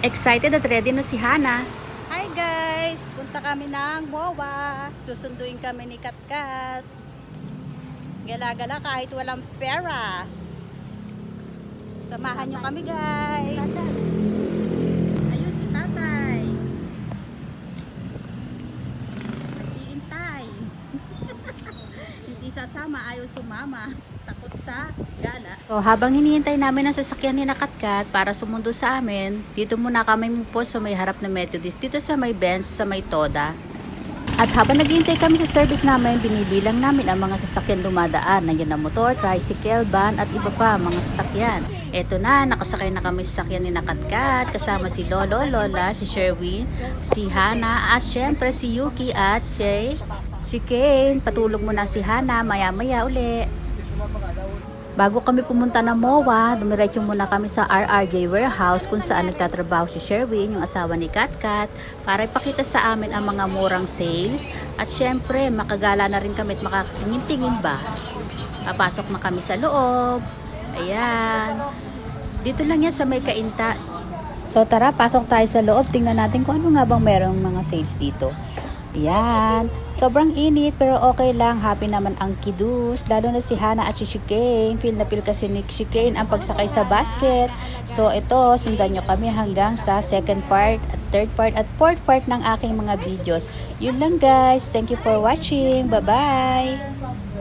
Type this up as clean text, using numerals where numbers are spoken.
Excited at ready na si Hana. Hi guys! Punta kami ng MOA. Susunduin kami ni Katkat. Gala-gala kahit walang pera. Samahan nyo kami guys. Ayun si tatay. Naghihintay. Hindi sasama, ayaw sumama. Takot sa gala. So, habang hinihintay namin ang sasakyan ni Nakatkat para sumundo sa amin, dito muna kami po sa may harap na Methodist, dito sa may bench, sa may Toda. At habang naghihintay kami sa service namin, binibilang namin ang mga sasakyan dumadaan. Nandiyan na motor, tricycle, van at iba pa mga sasakyan. Eto na, nakasakay na kami sa sasakyan ni Nakatkat, kasama si Lolo, Lola, si Sherwin, si Hana, at syempre si Yuki at si Kane. Patulog muna si Hana, maya-maya uli. Bago kami pumunta ng MOA, dumiretso muna kami sa RRJ Warehouse kung saan nagtatrabaho si Sherwin, yung asawa ni Katkat, para ipakita sa amin ang mga murang sales at syempre makagala na rin kami at makatingin-tingin ba. Papasok na kami sa loob. Ayan. Dito lang yan sa may Kainta. So tara, pasok tayo sa loob. Tingnan natin kung ano nga bang merong mga sales dito. Yan. Sobrang init pero okay lang. Happy naman ang kidus. Lalo na si Hana at si Shikane. Feel na feel kasi ni Shikane ang pagsakay sa basket. So ito, sundan nyo kami hanggang sa second part, at third part at fourth part ng aking mga videos. Yun lang guys. Thank you for watching. Bye bye.